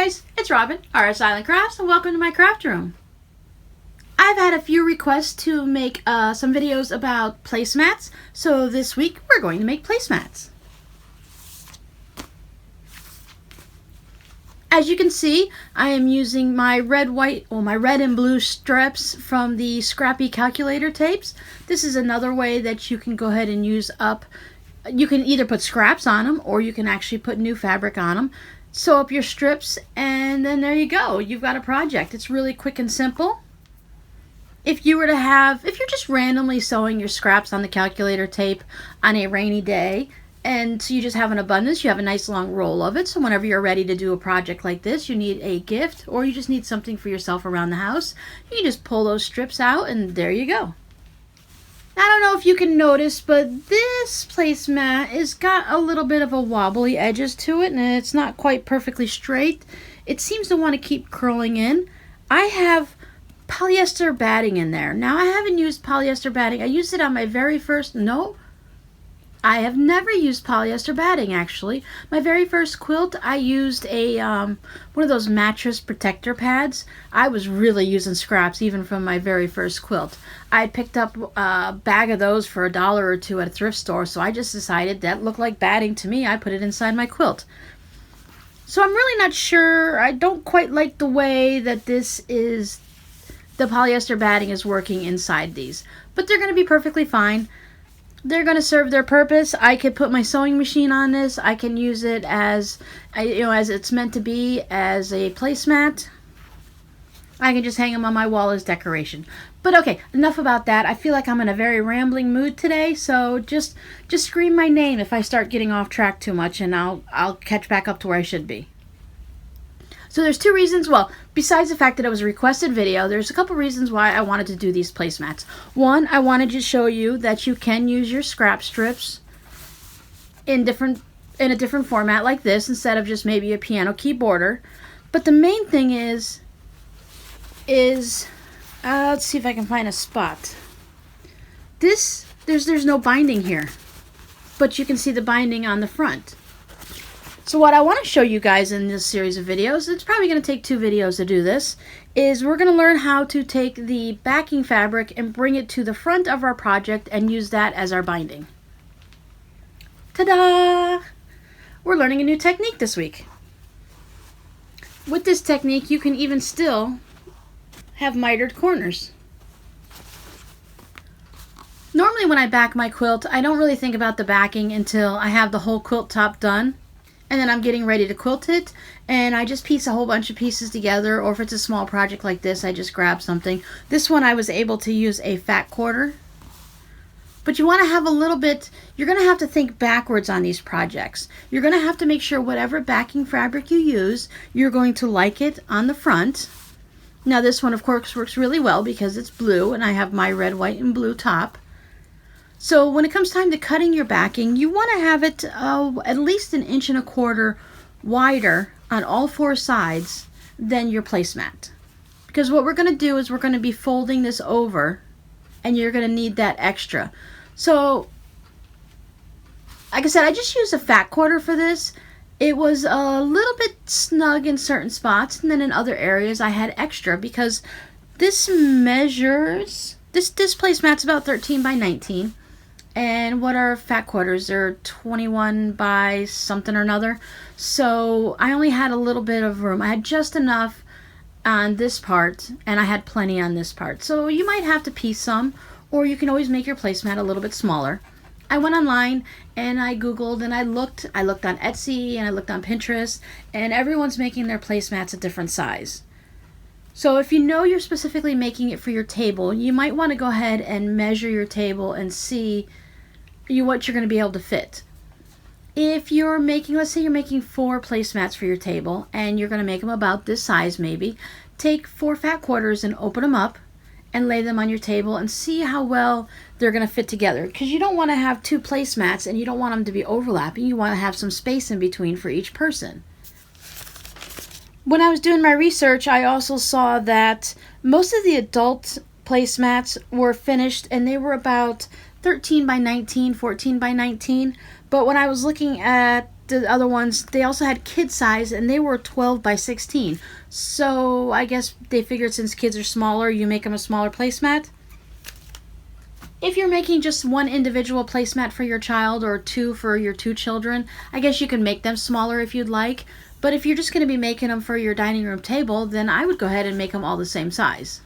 Hey guys, it's Robin, RsIslandCrafts, and welcome to my craft room. I've had a few requests to make some videos about placemats, so this week we're going to make placemats. As you can see, I am using my red and blue strips from the Scrappy calculator tapes. This is another way that you can go ahead and use up. You can either put scraps on them or you can actually put new fabric on them. Sew up your strips and then there you go. You've got a project. It's really quick and simple. If you're just randomly sewing your scraps on the calculator tape on a rainy day, and so you just have an abundance, you have a nice long roll of it, so whenever you're ready to do a project like this, you need a gift or you just need something for yourself around the house, you can just pull those strips out and there you go. I don't know if you can notice, but this placemat has got a little bit of a wobbly edges to it and it's not quite perfectly straight. It seems to want to keep curling in. I have polyester batting in there. Now I haven't used polyester batting. I used it on my very first, I have never used polyester batting actually. My very first quilt I used a one of those mattress protector pads. I was really using scraps even from my very first quilt. I had picked up a bag of those for $1 or $2 at a thrift store, so I just decided that looked like batting to me. I put it inside my quilt. So I'm really not sure. I don't quite like the way that the polyester batting is working inside these, but they're going to be perfectly fine. They're going to serve their purpose. I could put my sewing machine on this. I can use it as it's meant to be, as a placemat. I can just hang them on my wall as decoration. But okay, enough about that. I feel like I'm in a very rambling mood today, so just scream my name if I start getting off track too much, and I'll catch back up to where I should be. So there's two reasons, well, besides the fact that it was a requested video, there's a couple reasons why I wanted to do these placemats. One, I wanted to show you that you can use your scrap strips in a different format like this instead of just maybe a piano key border. But the main thing is let's see if I can find a spot. There's no binding here, but you can see the binding on the front. So what I want to show you guys in this series of videos, it's probably going to take 2 videos to do this, is we're going to learn how to take the backing fabric and bring it to the front of our project and use that as our binding. Ta-da! We're learning a new technique this week. With this technique, you can even still have mitered corners. Normally when I back my quilt, I don't really think about the backing until I have the whole quilt top done. And then I'm getting ready to quilt it, and I just piece a whole bunch of pieces together, or if it's a small project like this, I just grab something. This one I was able to use a fat quarter. But you want to have a little bit, you're going to have to think backwards on these projects. You're going to have to make sure whatever backing fabric you use, you're going to like it on the front. Now this one of course works really well because it's blue, and I have my red, white, and blue top. So when it comes time to cutting your backing, you want to have it at least 1.25 inches wider on all 4 sides than your placemat. Because what we're going to do is we're going to be folding this over, and you're going to need that extra. So, like I said, I just used a fat quarter for this. It was a little bit snug in certain spots, and then in other areas I had extra because this measures, this placemat's about 13 by 19. And what are fat quarters? They're 21 by something or another. So I only had a little bit of room. I had just enough on this part, and I had plenty on this part. So you might have to piece some, or you can always make your placemat a little bit smaller. I went online and I Googled and I looked on Etsy and I looked on Pinterest, and everyone's making their placemats a different size. So if you know you're specifically making it for your table, you might want to go ahead and measure your table and see what you're going to be able to fit. If you're making, let's say you're making 4 placemats for your table and you're going to make them about this size maybe, take 4 fat quarters and open them up and lay them on your table and see how well they're going to fit together. Because you don't want to have 2 placemats and you don't want them to be overlapping. You want to have some space in between for each person. When I was doing my research, I also saw that most of the adult placemats were finished and they were about 13 by 19, 14 by 19. But when I was looking at the other ones, they also had kid size, and they were 12 by 16. So I guess they figured since kids are smaller, you make them a smaller placemat. If you're making just one individual placemat for your child or two for your two children, I guess you can make them smaller if you'd like. But if you're just going to be making them for your dining room table, then I would go ahead and make them all the same size.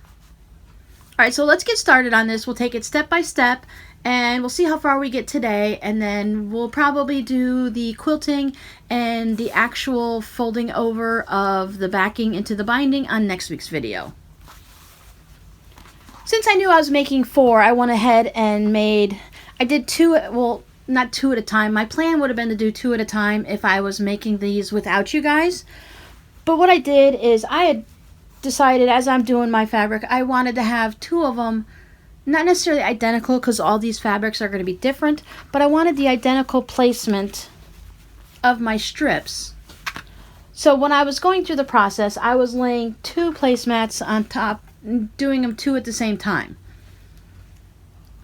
All right, so let's get started on this. We'll take it step by step, and we'll see how far we get today, and then we'll probably do the quilting and the actual folding over of the backing into the binding on next week's video. Since I knew I was making 4, I went ahead and I did 2, well, not 2 at a time. My plan would have been to do 2 at a time if I was making these without you guys. But what I did is I had decided, as I'm doing my fabric, I wanted to have 2 of them, not necessarily identical because all these fabrics are going to be different, but I wanted the identical placement of my strips. So when I was going through the process, I was laying 2 placemats on top, doing them 2 at the same time.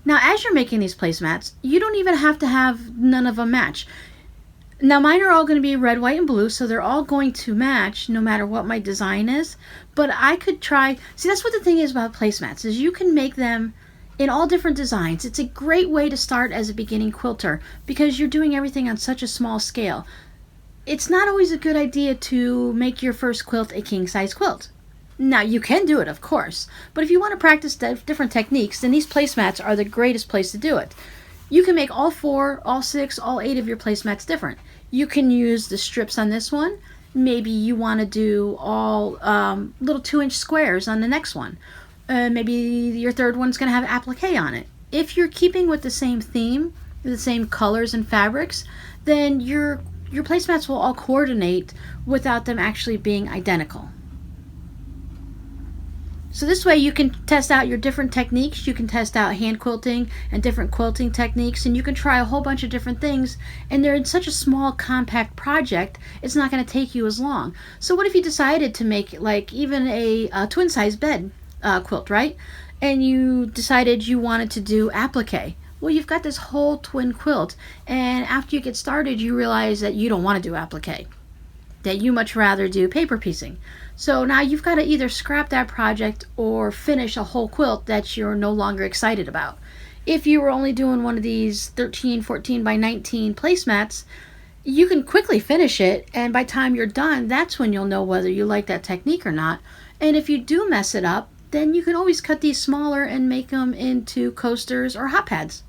Now, as you're making these placemats, you don't even have to have none of them match. Now, mine are all going to be red, white, and blue, so they're all going to match no matter what my design is. But I could try, see, that's what the thing is about placemats, is you can make them in all different designs. It's a great way to start as a beginning quilter because you're doing everything on such a small scale. It's not always a good idea to make your first quilt a king-size quilt. Now, you can do it, of course, but if you want to practice different techniques, then these placemats are the greatest place to do it. You can make all 4, all 6, all 8 of your placemats different. You can use the strips on this one. Maybe you want to do all little 2-inch squares on the next one. Maybe your third one's going to have applique on it. If you're keeping with the same theme, the same colors and fabrics, then your placemats will all coordinate without them actually being identical. So this way you can test out your different techniques. You can test out hand quilting and different quilting techniques, and you can try a whole bunch of different things, and they're in such a small compact project, it's not going to take you as long. So what if you decided to make like even a twin size bed quilt, right? And you decided you wanted to do applique. Well, you've got this whole twin quilt, and after you get started, you realize that you don't want to do applique, that you much rather do paper piecing. So now you've got to either scrap that project or finish a whole quilt that you're no longer excited about. If you were only doing one of these 13, 14 by 19 placemats, you can quickly finish it, and by the time you're done, that's when you'll know whether you like that technique or not. And if you do mess it up, then you can always cut these smaller and make them into coasters or hot pads.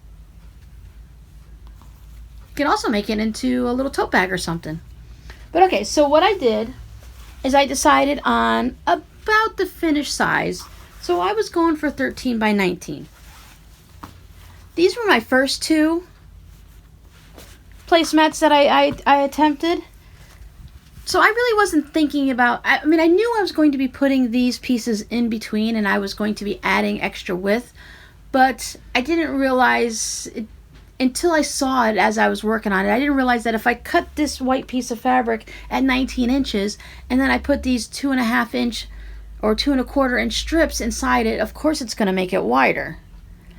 You can also make it into a little tote bag or something. But okay, so what I did is I decided on about the finished size. So I was going for 13 by 19. These were my first 2 placemats that I attempted. So I really wasn't thinking about, I mean, I knew I was going to be putting these pieces in between and I was going to be adding extra width, but I didn't realize it until I saw it as I was working on it. I didn't realize that if I cut this white piece of fabric at 19 inches and then I put these 2.5 inch or 2.25 inch strips inside it, of course it's going to make it wider.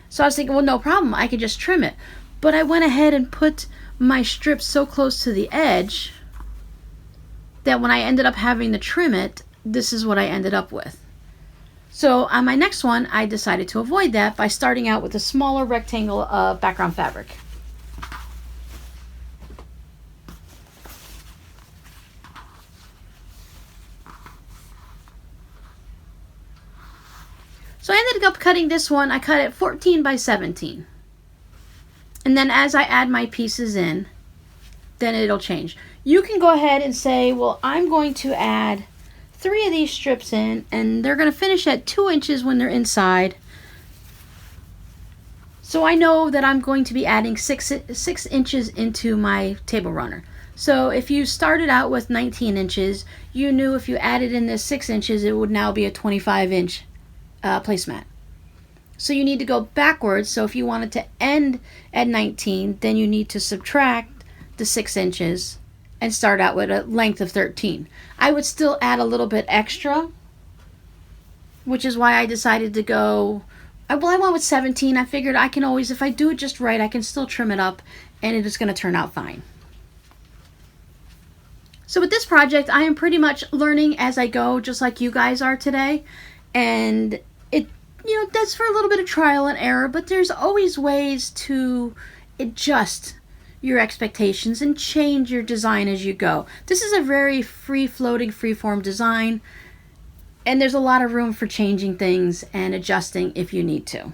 So I was thinking, well, no problem, I could just trim it. But I went ahead and put my strips so close to the edge that when I ended up having to trim it, this is what I ended up with. So on my next one, I decided to avoid that by starting out with a smaller rectangle of background fabric. So I ended up cutting this one, I cut it 14 by 17. And then as I add my pieces in, then it'll change. You can go ahead and say, well, I'm going to add 3 of these strips in, and they're going to finish at 2 inches when they're inside. So I know that I'm going to be adding 6 inches into my table runner. So if you started out with 19 inches, you knew if you added in this 6 inches, it would now be a 25-inch placemat. So you need to go backwards. So if you wanted to end at 19, then you need to subtract the 6 inches and start out with a length of 13. I would still add a little bit extra, which is why I decided to go, well, I went with 17. I figured I can always, if I do it just right, I can still trim it up and it is going to turn out fine. So with this project, I am pretty much learning as I go, just like you guys are today. And it, that's for a little bit of trial and error, but there's always ways to adjust your expectations and change your design as you go. This is a very free-floating, free-form design, and there's a lot of room for changing things and adjusting if you need to.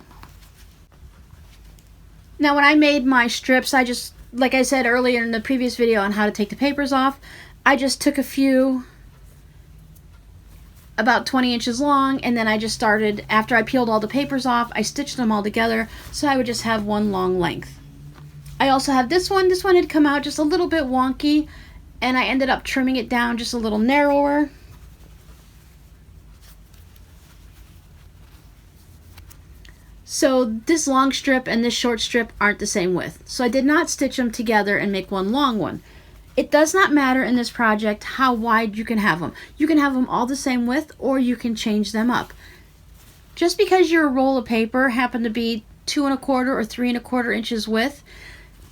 Now, when I made my strips, I just, like I said earlier in the previous video on how to take the papers off, I just took a few about 20 inches long, and then I just started, after I peeled all the papers off, I stitched them all together so I would just have one long length. I also have this one. This one had come out just a little bit wonky, and I ended up trimming it down just a little narrower. So this long strip and this short strip aren't the same width. So I did not stitch them together and make one long one. It does not matter in this project how wide you can have them. You can have them all the same width, or you can change them up. Just because your roll of paper happened to be 2 1/4 or 3 1/4 inches width,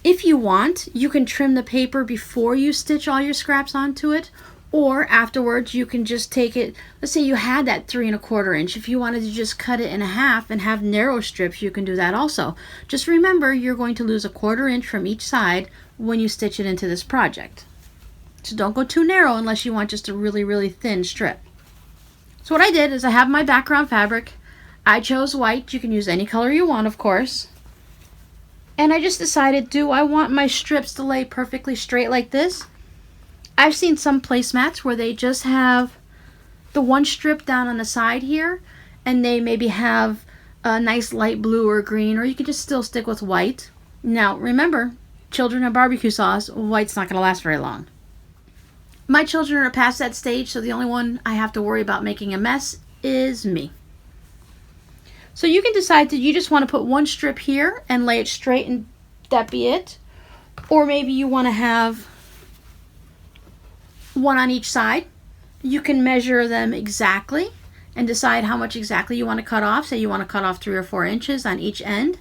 if you want, you can trim the paper before you stitch all your scraps onto it, or afterwards you can just take it, let's say you had that 3 1/4 inch. If you wanted to just cut it in half and have narrow strips, you can do that also. Just remember, you're going to lose 1/4 inch from each side when you stitch it into this project. So don't go too narrow unless you want just a really, really thin strip. So what I did is I have my background fabric. I chose white. You can use any color you want, of course. And I just decided, do I want my strips to lay perfectly straight like this? I've seen some placemats where they just have the one strip down on the side here, and they maybe have a nice light blue or green, or you can just still stick with white. Now remember, children and barbecue sauce, white's not going to last very long. My children are past that stage, so the only one I have to worry about making a mess is me. So you can decide that you just want to put one strip here and lay it straight and that be it. Or maybe you want to have one on each side. You can measure them exactly and decide how much exactly you want to cut off. Say you want to cut off 3 or 4 inches on each end.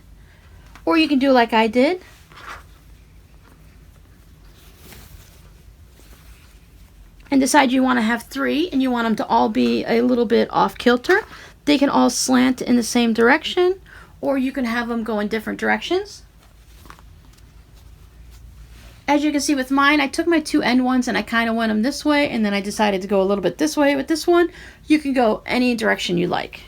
Or you can do like I did. And decide you want to have 3 and you want them to all be a little bit off kilter. They can all slant in the same direction, or you can have them go in different directions. As you can see with mine, I took my 2 end ones and I kind of went them this way, and then I decided to go a little bit this way with this one. You can go any direction you like.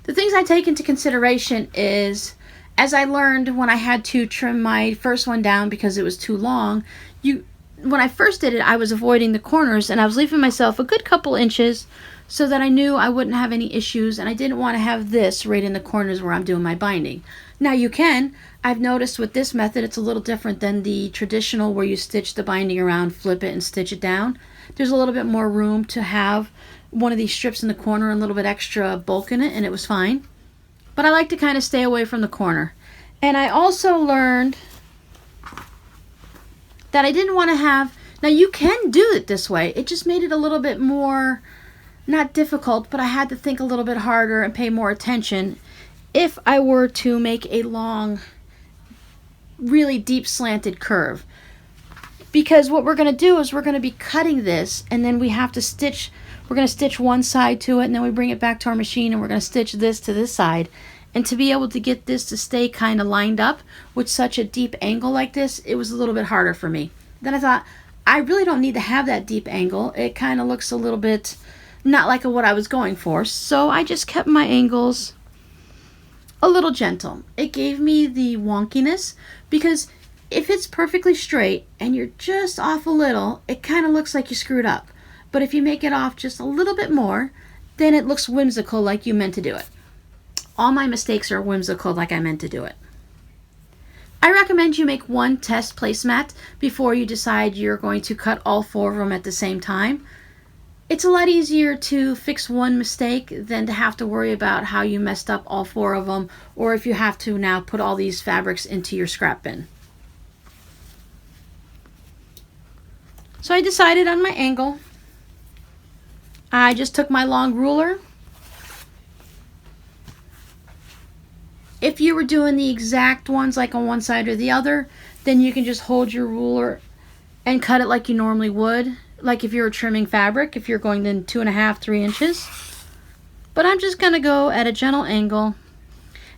The things I take into consideration is, as I learned when I had to trim my first one down because it was too long, when I first did it, I was avoiding the corners and I was leaving myself a good couple inches so that I knew I wouldn't have any issues, and I didn't want to have this right in the corners where I'm doing my binding. Now you can. I've noticed with this method it's a little different than the traditional where you stitch the binding around, flip it, and stitch it down. There's a little bit more room to have one of these strips in the corner and a little bit extra bulk in it, and it was fine. But I like to kind of stay away from the corner. And I also learned that I didn't want to have, now you can do it this way, it just made it a little bit more, not difficult, but I had to think a little bit harder and pay more attention if I were to make a long, really deep slanted curve. Because what we're going to do is we're going to be cutting this, and then we have to stitch, we're going to stitch one side to it, and then we bring it back to our machine and we're going to stitch this to this side. And to be able to get this to stay kind of lined up with such a deep angle like this, it was a little bit harder for me. Then I thought, I really don't need to have that deep angle. It kind of looks a little bit not like what I was going for. So I just kept my angles a little gentle. It gave me the wonkiness, because if it's perfectly straight and you're just off a little, it kind of looks like you screwed up. But if you make it off just a little bit more, then it looks whimsical, like you meant to do it. All my mistakes are whimsical, like I meant to do it. I recommend you make one test placemat before you decide you're going to cut all 4 of them at the same time. It's a lot easier to fix one mistake than to have to worry about how you messed up all 4 of them, or if you have to now put all these fabrics into your scrap bin. So I decided on my angle. I just took my long ruler. If you were doing the exact ones like on one side or the other, then you can just hold your ruler and cut it like you normally would, like if you were trimming fabric, if you're going in 2.5, 3 inches. But I'm just going to go at a gentle angle.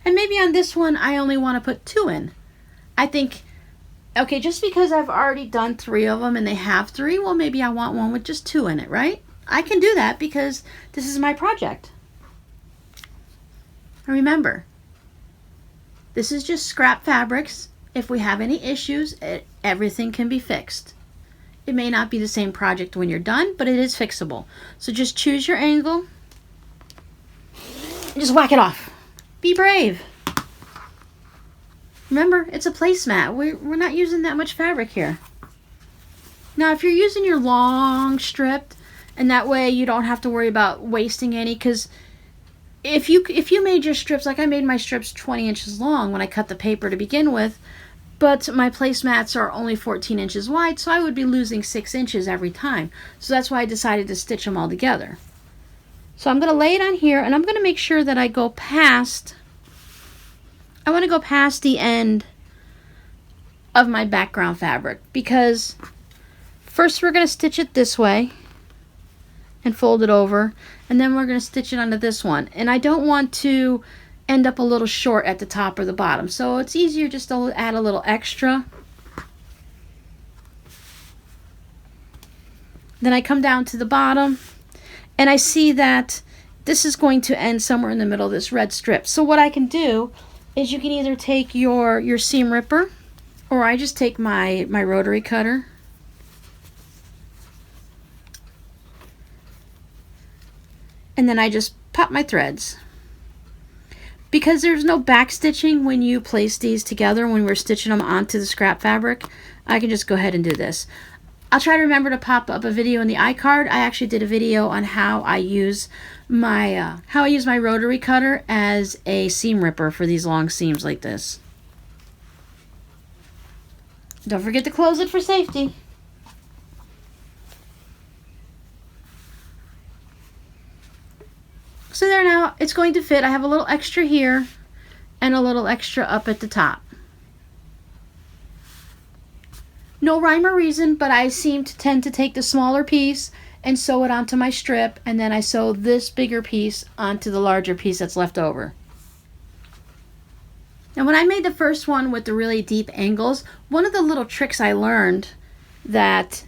And maybe on this one, I only want to put 2 in. I think, okay, just because I've already done 3 of them and they have 3, well, maybe I want one with just 2 in it, right? I can do that because this is my project. Remember, this is just scrap fabrics. If we have any issues, everything can be fixed. It may not be the same project when you're done, but it is fixable. So just choose your angle and just whack it off. Be brave. Remember, it's a placemat. We're not using that much fabric here. Now, if you're using your long strip, and that way you don't have to worry about wasting any, because if you made your strips, like I made my strips 20 inches long when I cut the paper to begin with, but my placemats are only 14 inches wide, so I would be losing 6 inches every time. So that's why I decided to stitch them all together. So I'm going to lay it on here, and I'm going to make sure that I want to go past the end of my background fabric, because first we're going to stitch it this way and fold it over, and then we're going to stitch it onto this one. And I don't want to end up a little short at the top or the bottom, so it's easier just to add a little extra. Then I come down to the bottom, and I see that this is going to end somewhere in the middle of this red strip. So what I can do is you can either take your seam ripper, or I just take my rotary cutter, and then I just pop my threads. Because there's no back stitching when you place these together, when we're stitching them onto the scrap fabric, I can just go ahead and do this. I'll try to remember to pop up a video in the iCard. I actually did a video on how I use my rotary cutter as a seam ripper for these long seams like this. Don't forget to close it for safety. So there, now it's going to fit. I have a little extra here and a little extra up at the top. No rhyme or reason, but I seem to tend to take the smaller piece and sew it onto my strip, and then I sew this bigger piece onto the larger piece that's left over. Now when I made the first one with the really deep angles, one of the little tricks I learned, that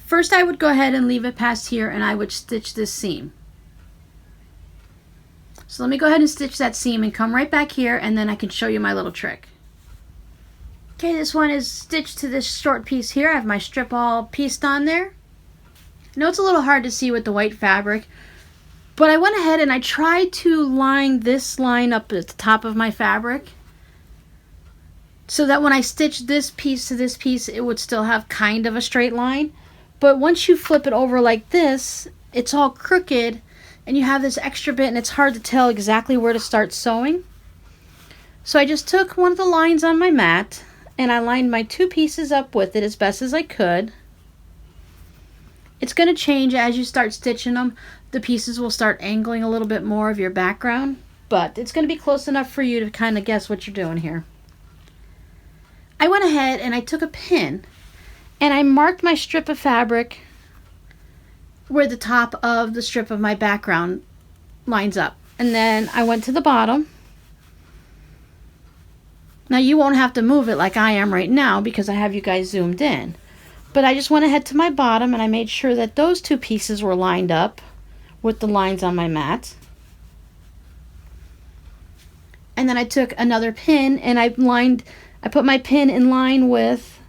first I would go ahead and leave it past here, and I would stitch this seam. So let me go ahead and stitch that seam and come right back here, and then I can show you my little trick. Okay, this one is stitched to this short piece here. I have my strip all pieced on there. I know it's a little hard to see with the white fabric, but I went ahead and I tried to line this line up at the top of my fabric so that when I stitch this piece to this piece, it would still have kind of a straight line. But once you flip it over like this, it's all crooked, and you have this extra bit, and it's hard to tell exactly where to start sewing. So I just took one of the lines on my mat, and I lined my 2 pieces up with it as best as I could. It's going to change as you start stitching them. The pieces will start angling a little bit more of your background, but it's going to be close enough for you to kind of guess what you're doing here. I went ahead and I took a pin and I marked my strip of fabric where the top of the strip of my background lines up. And then I went to the bottom. Now you won't have to move it like I am right now because I have you guys zoomed in. But I just went ahead to my bottom and I made sure that those 2 pieces were lined up with the lines on my mat. And then I took another pin and I put my pin in line with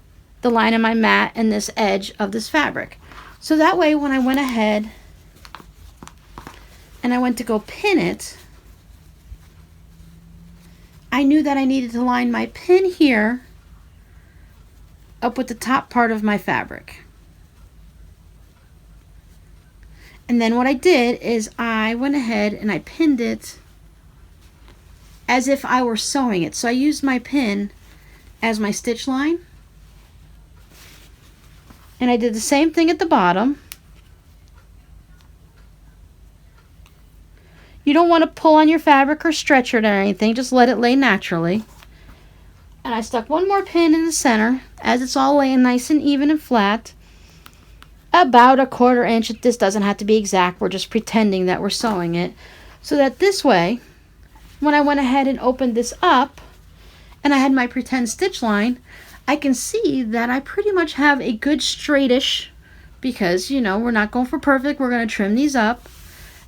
the line on my mat and this edge of this fabric. So that way when I went ahead and I went to go pin it, I knew that I needed to line my pin here up with the top part of my fabric. And then what I did is I went ahead and I pinned it as if I were sewing it. So I used my pin as my stitch line. And I did the same thing at the bottom. You don't want to pull on your fabric or stretch it or anything, just let it lay naturally. And I stuck one more pin in the center as it's all laying nice and even and flat. About a 1/4 inch. This doesn't have to be exact. We're just pretending that we're sewing it. So that this way, when I went ahead and opened this up and I had my pretend stitch line, I can see that I pretty much have a good straightish, because, you know, we're not going for perfect. We're going to trim these up.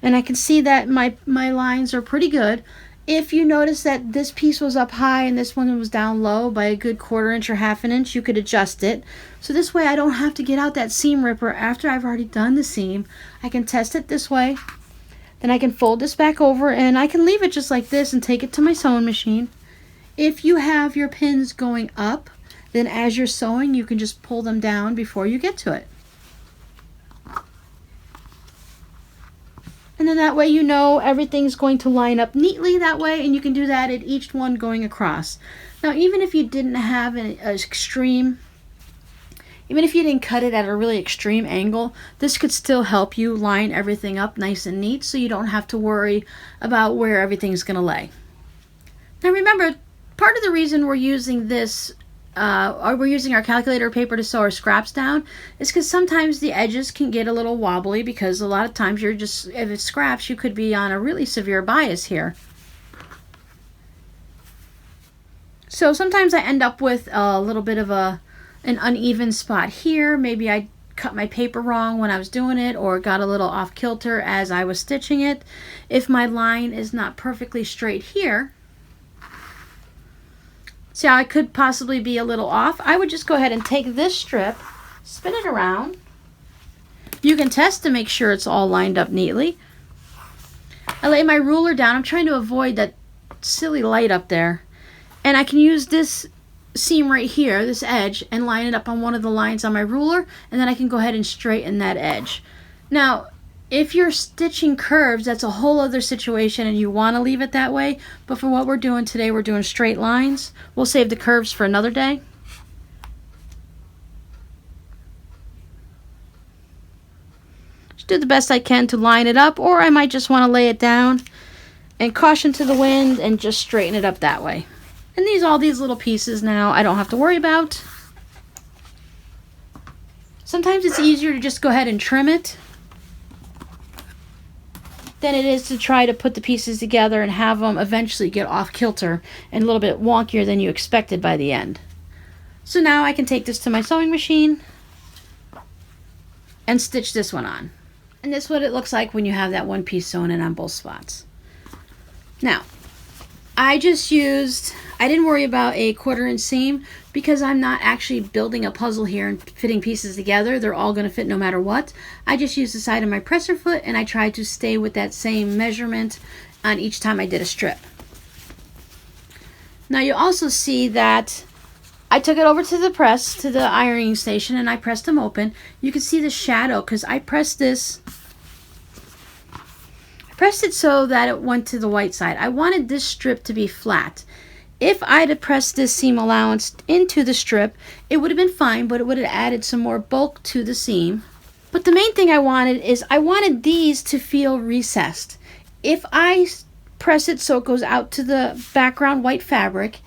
And I can see that my lines are pretty good. If you notice that this piece was up high and this one was down low by a good 1/4 inch or 1/2 inch, you could adjust it. So this way I don't have to get out that seam ripper after I've already done the seam. I can test it this way. Then I can fold this back over and I can leave it just like this and take it to my sewing machine. If you have your pins going up, then as you're sewing, you can just pull them down before you get to it. And then that way you know everything's going to line up neatly that way, and you can do that at each one going across. Now, even if you didn't have even if you didn't cut it at a really extreme angle, this could still help you line everything up nice and neat so you don't have to worry about where everything's going to lay. Now remember, part of the reason we're using this or we're using our calculator paper to sew our scraps down is because sometimes the edges can get a little wobbly, because a lot of times if it's scraps, you could be on a really severe bias here. So sometimes I end up with a little bit of an uneven spot here. Maybe I cut my paper wrong when I was doing it, or got a little off kilter as I was stitching it. If my line is not perfectly straight here, see how I could possibly be a little off? I would just go ahead and take this strip, spin it around. You can test to make sure it's all lined up neatly. I lay my ruler down. I'm trying to avoid that silly light up there. And I can use this seam right here, this edge, and line it up on one of the lines on my ruler, and then I can go ahead and straighten that edge. Now, if you're stitching curves, that's a whole other situation and you want to leave it that way. But for what we're doing today, we're doing straight lines. We'll save the curves for another day. Just do the best I can to line it up, or I might just want to lay it down and caution to the wind and just straighten it up that way. And all these little pieces now I don't have to worry about. Sometimes it's easier to just go ahead and trim it than it is to try to put the pieces together and have them eventually get off kilter and a little bit wonkier than you expected by the end. So now I can take this to my sewing machine and stitch this one on. And this is what it looks like when you have that one piece sewn in on both spots. Now, I didn't worry about a 1/4 inch seam because I'm not actually building a puzzle here and fitting pieces together. They're all going to fit no matter what. I just used the side of my presser foot and I tried to stay with that same measurement on each time I did a strip. Now you also see that I took it over to the press, to the ironing station, and I pressed them open. You can see the shadow because I pressed it so that it went to the white side. I wanted this strip to be flat. If I'd have pressed this seam allowance into the strip, it would have been fine, but it would have added some more bulk to the seam. But the main thing I wanted these to feel recessed. If I press it so it goes out to the background white fabric,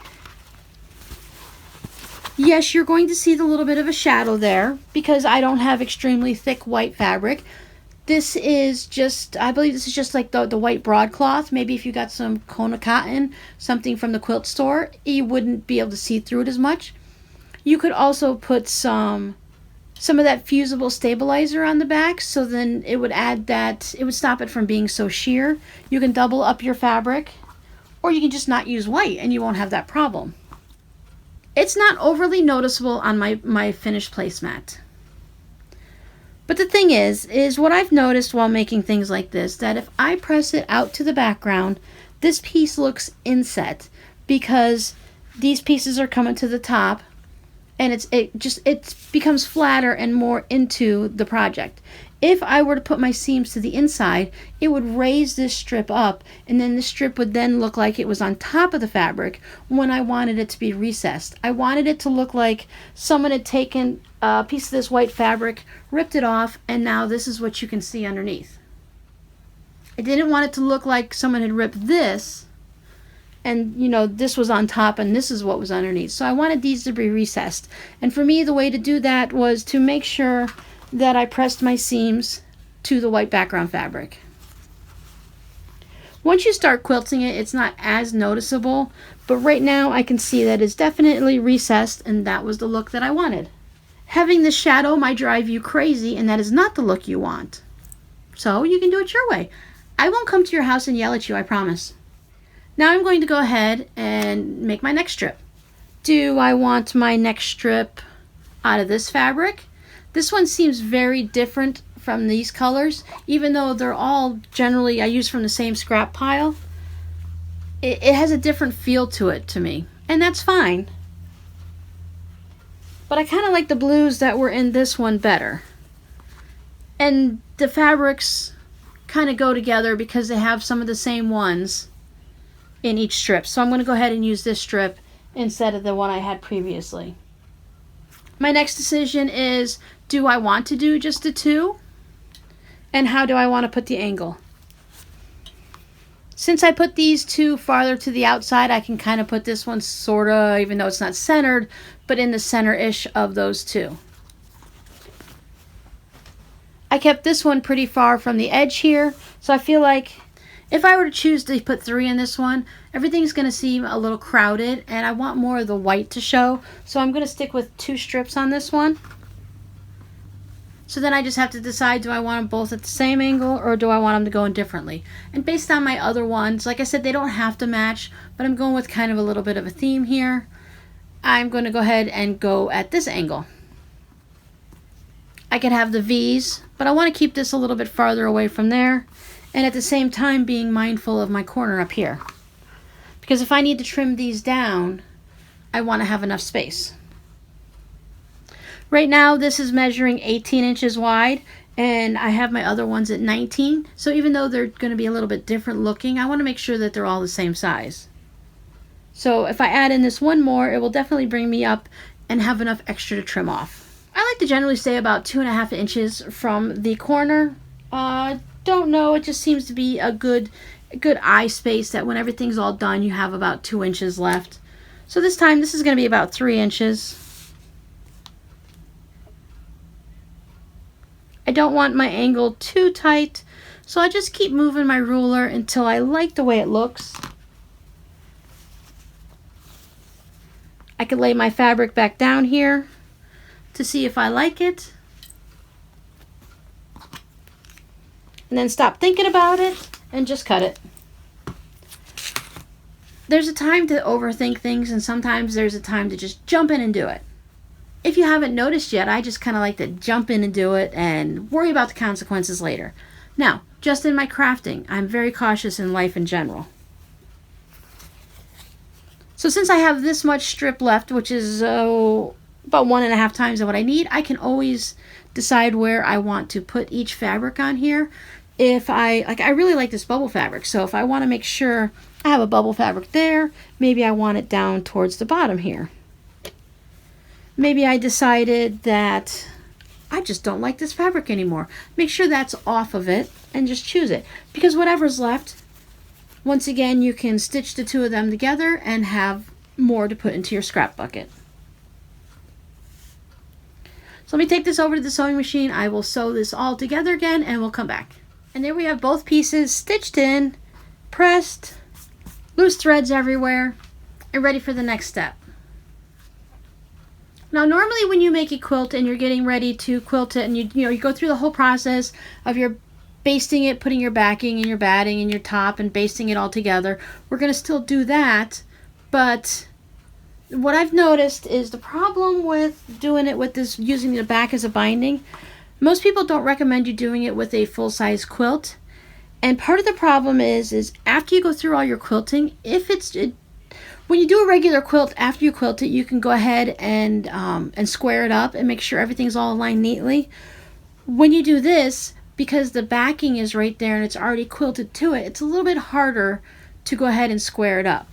yes, you're going to see the little bit of a shadow there because I don't have extremely thick white fabric. This is just, I believe this is just like the white broadcloth. Maybe if you got some Kona cotton, something from the quilt store, you wouldn't be able to see through it as much. You could also put some of that fusible stabilizer on the back, so then it would stop it from being so sheer. You can double up your fabric, or you can just not use white and you won't have that problem. It's not overly noticeable on my finished placemat. But the thing is what I've noticed while making things like this, that if I press it out to the background, this piece looks inset because these pieces are coming to the top and it becomes flatter and more into the project. If I were to put my seams to the inside, it would raise this strip up, and then the strip would then look like it was on top of the fabric when I wanted it to be recessed. I wanted it to look like someone had taken a piece of this white fabric, ripped it off, and now this is what you can see underneath. I didn't want it to look like someone had ripped this and you know, this was on top and this is what was underneath. So I wanted these to be recessed. And for me, the way to do that was to make sure that I pressed my seams to the white background fabric. Once you start quilting it, it's not as noticeable, but right now I can see that it's definitely recessed, and that was the look that I wanted. Having the shadow might drive you crazy, and that is not the look you want. So you can do it your way. I won't come to your house and yell at you, I promise. Now I'm going to go ahead and make my next strip. Do I want my next strip out of this fabric? This one seems very different from these colors, even though they're all generally I use from the same scrap pile. It has a different feel to it to me, and that's fine. But I kind of like the blues that were in this one better. And the fabrics kind of go together because they have some of the same ones in each strip. So I'm going to go ahead and use this strip instead of the one I had previously. My next decision is, do I want to do just the two? And how do I want to put the angle? Since I put these two farther to the outside, I can kind of put this one sort of, even though it's not centered, but in the center-ish of those two. I kept this one pretty far from the edge here, so I feel like if I were to choose to put 3 in this one, everything's going to seem a little crowded, and I want more of the white to show, so I'm going to stick with 2 strips on this one. So then I just have to decide, do I want them both at the same angle or do I want them to go in differently? And based on my other ones, like I said, they don't have to match, but I'm going with kind of a little bit of a theme here. I'm going to go ahead and go at this angle. I could have the V's, but I want to keep this a little bit farther away from there, and at the same time being mindful of my corner up here. Because if I need to trim these down, I want to have enough space. Right now this is measuring 18 inches wide, and I have my other ones at 19. So even though they're going to be a little bit different looking, I want to make sure that they're all the same size. So if I add in this one more, it will definitely bring me up and have enough extra to trim off. I like to generally stay about 2.5 inches from the corner. Don't know, it just seems to be a good eye space that when everything's all done, you have about 2 inches left. So this time, this is going to be about 3 inches. I don't want my angle too tight, so I just keep moving my ruler until I like the way it looks. I can lay my fabric back down here to see if I like it. And then stop thinking about it and just cut it. There's a time to overthink things, and sometimes there's a time to just jump in and do it. If you haven't noticed yet, I just kind of like to jump in and do it and worry about the consequences later. Now, just in my crafting, I'm very cautious in life in general. So since I have this much strip left, which is about 1.5 times what I need, I can always decide where I want to put each fabric on here. If I really like this bubble fabric, so if I want to make sure I have a bubble fabric there, maybe I want it down towards the bottom here. Maybe I decided that I just don't like this fabric anymore. Make sure that's off of it and just choose it. Because whatever's left, once again, you can stitch the two of them together and have more to put into your scrap bucket. So let me take this over to the sewing machine. I will sew this all together again and we'll come back. And there we have both pieces stitched in, pressed, loose threads everywhere, and ready for the next step. Now normally when you make a quilt and you're getting ready to quilt it and you go through the whole process of your basting it, putting your backing and your batting and your top and basting it all together, we're going to still do that, but what I've noticed is the problem with doing it with this, using the back as a binding, most people don't recommend you doing it with a full-size quilt. And part of the problem is after you go through all your quilting, when you do a regular quilt, after you quilt it, you can go ahead and square it up and make sure everything's all aligned neatly. When you do this, because the backing is right there and it's already quilted to it, it's a little bit harder to go ahead and square it up.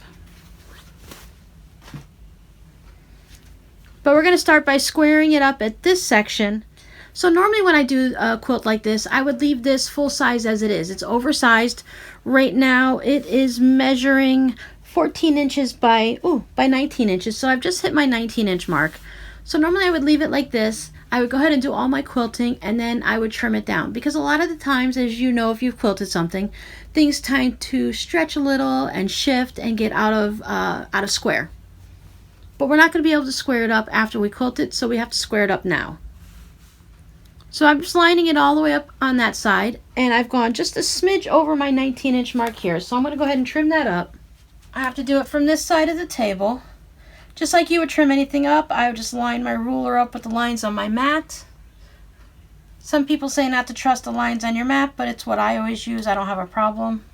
But we're going to start by squaring it up at this section. So normally when I do a quilt like this, I would leave this full size as it is. It's oversized. Right now it is measuring 14 inches by 19 inches. So I've just hit my 19-inch mark. So normally I would leave it like this. I would go ahead and do all my quilting, and then I would trim it down, because a lot of the times, as you know, if you've quilted something, things tend to stretch a little and shift and get out of square. But we're not going to be able to square it up after we quilt it, so we have to square it up now. So I'm just lining it all the way up on that side, and I've gone just a smidge over my 19-inch mark here. So I'm going to go ahead and trim that up. I have to do it from this side of the table. Just like you would trim anything up, I would just line my ruler up with the lines on my mat. Some people say not to trust the lines on your mat, but it's what I always use. I don't have a problem.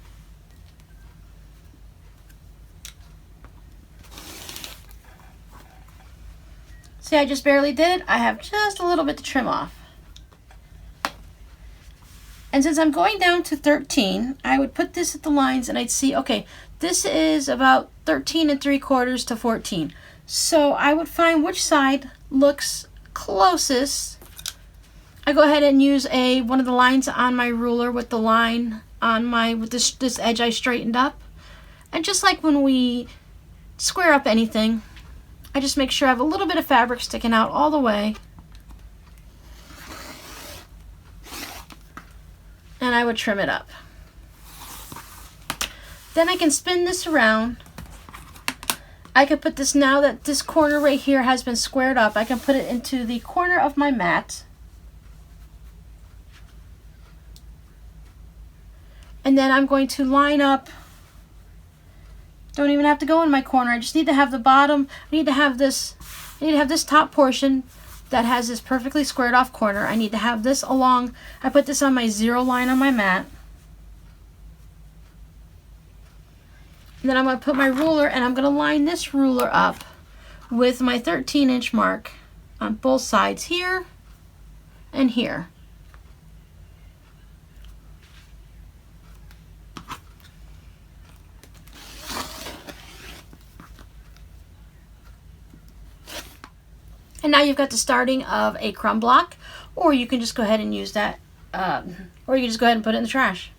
See, I just barely did. I have just a little bit to trim off. And since I'm going down to 13, I would put this at the lines and I'd see, okay, this is about 13 3/4 to 14. So I would find which side looks closest. I go ahead and use one of the lines on my ruler with the line on with this edge I straightened up. And just like when we square up anything, I just make sure I have a little bit of fabric sticking out all the way. And I would trim it up. Then I can spin this around. I can put this, now that this corner right here has been squared up, I can put it into the corner of my mat. And then I'm going to line up, don't even have to go in my corner, I just need to have the bottom, I need to have this top portion that has this perfectly squared off corner. I need to have this along, I put this on my 0 line on my mat. And then I'm going to put my ruler, and I'm going to line this ruler up with my 13-inch mark on both sides here and here. And now you've got the starting of a crumb block, or you can just go ahead and use that, or you can just go ahead and put it in the trash.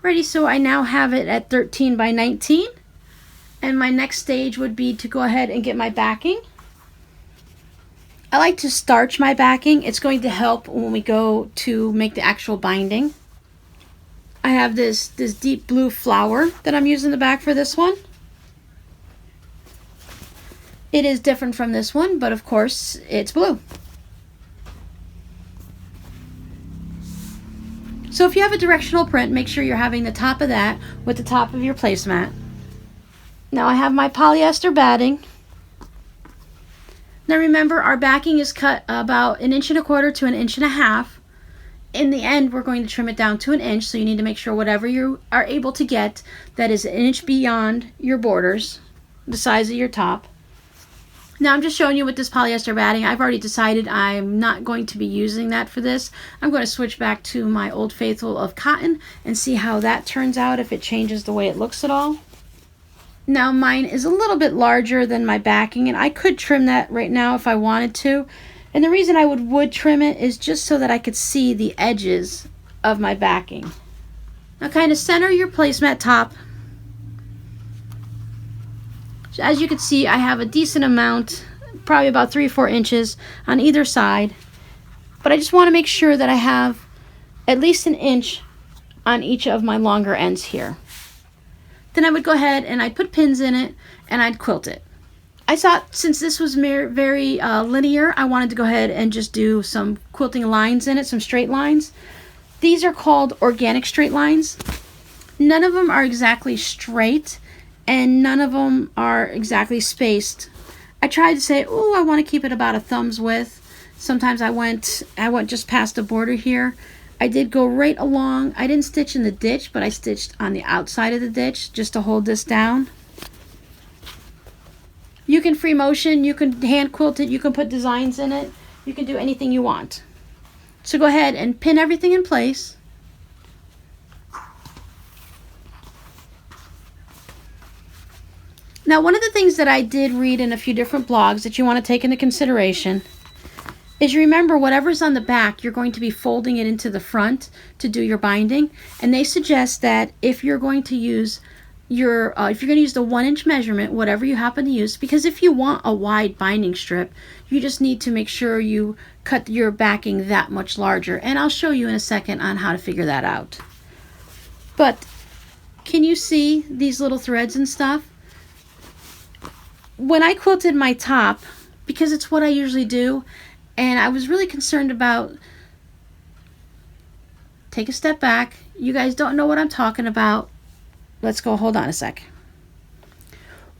Ready, so I now have it at 13 by 19, and my next stage would be to go ahead and get my backing. I like to starch my backing. It's going to help when we go to make the actual binding. I have this deep blue flower that I'm using the back for this one. It is different from this one, but of course it's blue. So if you have a directional print, make sure you're having the top of that with the top of your placemat. Now I have my polyester batting. Now remember, our backing is cut about 1.25 inches to 1.5 inches. In the end, we're going to trim it down to 1 inch, so you need to make sure whatever you are able to get that is 1 inch beyond your borders, the size of your top. Now I'm just showing you with this polyester batting. I've already decided I'm not going to be using that for this. I'm going to switch back to my Old Faithful of cotton and see how that turns out, if it changes the way it looks at all. Now mine is a little bit larger than my backing, and I could trim that right now if I wanted to. And the reason I would trim it is just so that I could see the edges of my backing. Now kind of center your placemat top. As you can see, I have a decent amount, probably about 3 or 4 inches on either side. But I just want to make sure that I have at least 1 inch on each of my longer ends here. Then I would go ahead and I'd put pins in it and I'd quilt it. I thought since this was very linear, I wanted to go ahead and just do some quilting lines in it, some straight lines. These are called organic straight lines. None of them are exactly straight, and none of them are exactly spaced. I tried to say, oh, I want to keep it about a thumb's width. Sometimes I went just past the border here. I did go right along. I didn't stitch in the ditch, but I stitched on the outside of the ditch just to hold this down. You can free motion, you can hand quilt it, you can put designs in it, you can do anything you want. So go ahead and pin everything in place. Now, one of the things that I did read in a few different blogs that you want to take into consideration is you remember whatever's on the back, you're going to be folding it into the front to do your binding. And they suggest that if you're going to use the 1-inch measurement, whatever you happen to use, because if you want a wide binding strip, you just need to make sure you cut your backing that much larger. And I'll show you in a second on how to figure that out. But can you see these little threads and stuff? When I quilted my top, because it's what I usually do, and I was really concerned about, take a step back, you guys don't know what I'm talking about. Let's go, hold on a sec.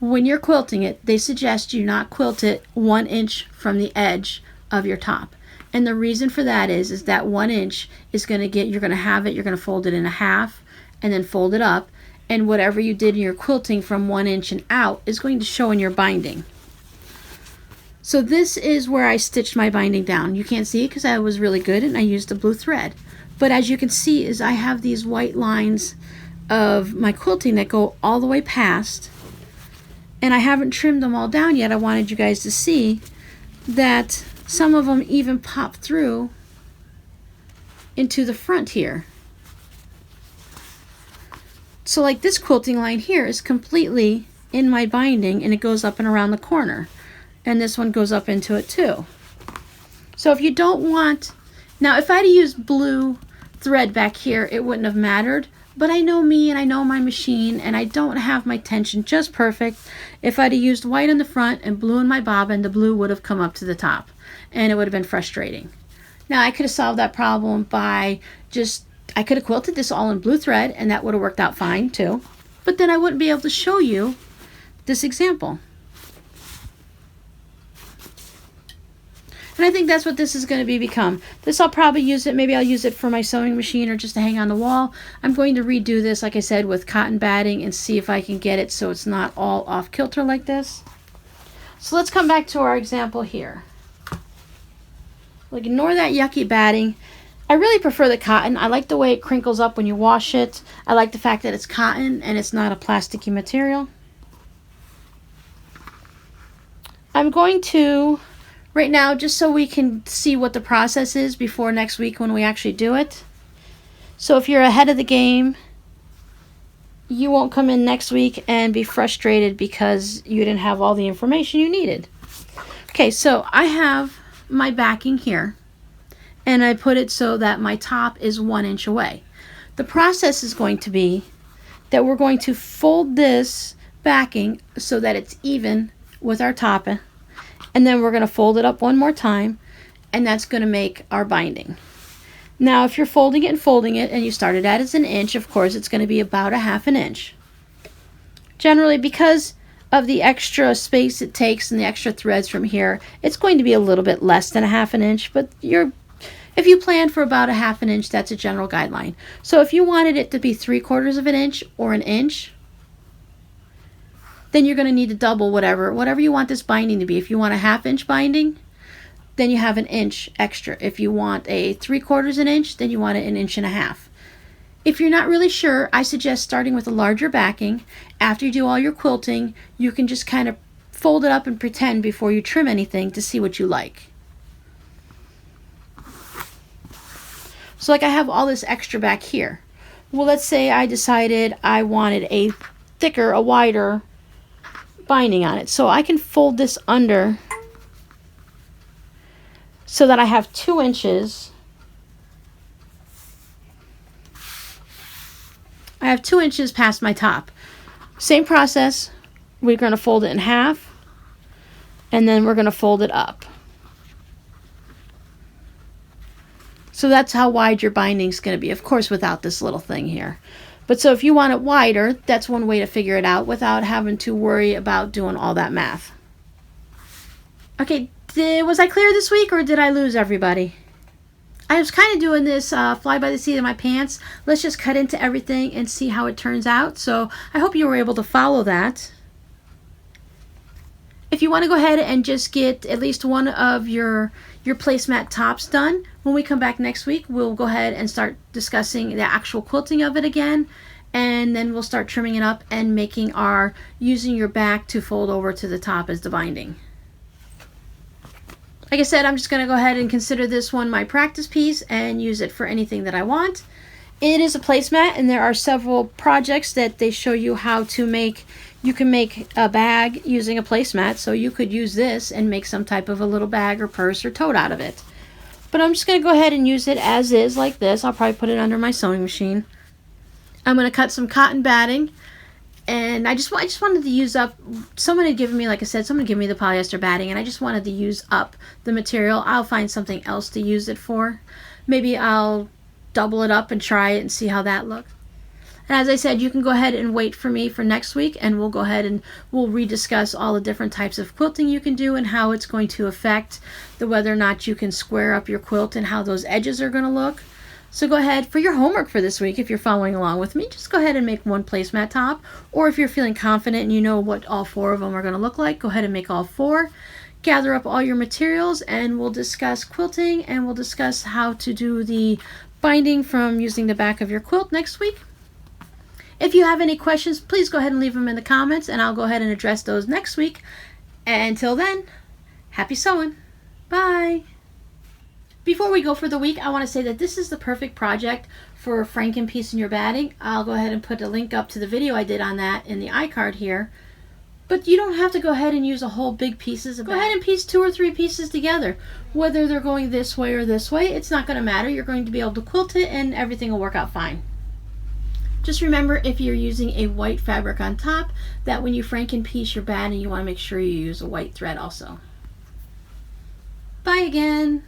When you're quilting it, they suggest you not quilt it 1 inch from the edge of your top. And the reason for that is that 1 inch is going to you're going to fold it in a half and then fold it up. And whatever you did in your quilting from 1 inch and out is going to show in your binding. So this is where I stitched my binding down. You can't see it because I was really good and I used a blue thread. But as you can see is I have these white lines of my quilting that go all the way past, and I haven't trimmed them all down yet. I wanted you guys to see that some of them even pop through into the front here. So like this quilting line here is completely in my binding and it goes up and around the corner, and this one goes up into it too. So if you don't want, now if I'd used blue thread back here it wouldn't have mattered, but I know me and I know my machine and I don't have my tension just perfect. If I'd have used white in the front and blue in my bobbin, the blue would have come up to the top and it would have been frustrating. Now I could have solved that problem by I could have quilted this all in blue thread and that would have worked out fine too, but then I wouldn't be able to show you this example. And I think that's what this is going to become. This I'll probably use it, maybe I'll use it for my sewing machine or just to hang on the wall. I'm going to redo this, like I said, with cotton batting and see if I can get it so it's not all off kilter like this. So let's come back to our example here. Like, ignore that yucky batting. I really prefer the cotton. I like the way it crinkles up when you wash it. I like the fact that it's cotton and it's not a plasticky material. I'm going to, right now, just so we can see what the process is before next week when we actually do it. So if you're ahead of the game, you won't come in next week and be frustrated because you didn't have all the information you needed. Okay, so I have my backing here, and I put it so that my top is 1 inch away. The process is going to be that we're going to fold this backing so that it's even with our top, and then we're going to fold it up one more time, and that's going to make our binding. Now if you're folding it and you started at as 1 inch, of course it's going to be about a 1/2 inch. Generally, because of the extra space it takes and the extra threads from here, it's going to be a little bit less than a 1/2 inch, but if you plan for about a 1/2 inch, that's a general guideline. So if you wanted it to be 3/4 inch or 1 inch, then you're going to need to double whatever you want this binding to be. If you want a 1/2 inch binding, then you have 1 inch extra. If you want a 3/4 inch, then you want it 1.5 inches. If you're not really sure, I suggest starting with a larger backing. After you do all your quilting, you can just kind of fold it up and pretend before you trim anything to see what you like. So like I have all this extra back here. Well, let's say I decided I wanted a thicker, a wider binding on it. So I can fold this under so that I have 2 inches. I have 2 inches past my top. Same process. We're going to fold it in half, and then we're going to fold it up. So that's how wide your binding is going to be, of course without this little thing here. But so if you want it wider, that's one way to figure it out without having to worry about doing all that math. Okay, was I clear this week or did I lose everybody? I was kind of doing this fly by the seat of my pants. Let's just cut into everything and see how it turns out. So I hope you were able to follow that. If you want to go ahead and just get at least one of your placemat tops done, when we come back next week, we'll go ahead and start discussing the actual quilting of it again, and then we'll start trimming it up and using your back to fold over to the top as the binding. Like I said, I'm just going to go ahead and consider this one my practice piece and use it for anything that I want. It is a placemat, and there are several projects that they show you how to make. You can make a bag using a placemat, so you could use this and make some type of a little bag or purse or tote out of it. But I'm just going to go ahead and use it as is, like this. I'll probably put it under my sewing machine. I'm going to cut some cotton batting, and I just wanted to use up. Someone had given me, like I said, someone gave me the polyester batting, and I just wanted to use up the material. I'll find something else to use it for. Maybe I'll double it up and try it and see how that looks. And as I said, you can go ahead and wait for me for next week, and we'll go ahead and we'll rediscuss all the different types of quilting you can do and how it's going to affect the whether or not you can square up your quilt and how those edges are going to look. So go ahead for your homework for this week. If you're following along with me, just go ahead and make one placemat top, or if you're feeling confident and you know what all 4 of them are going to look like, go ahead and make all 4. Gather up all your materials, and we'll discuss quilting, and we'll discuss how to do the binding from using the back of your quilt next week. If you have any questions, please go ahead and leave them in the comments, and I'll go ahead and address those next week. And until then, happy sewing. Bye. Before we go for the week, I want to say that this is the perfect project for franken piecing your batting. I'll go ahead and put a link up to the video I did on that in the iCard here. But you don't have to go ahead and use a whole big pieces of batting. Go ahead and piece 2 or 3 pieces together. Whether they're going this way or this way, it's not going to matter. You're going to be able to quilt it, and everything will work out fine. Just remember, if you're using a white fabric on top, that when you franken piece your batting, you want to make sure you use a white thread also. Bye again.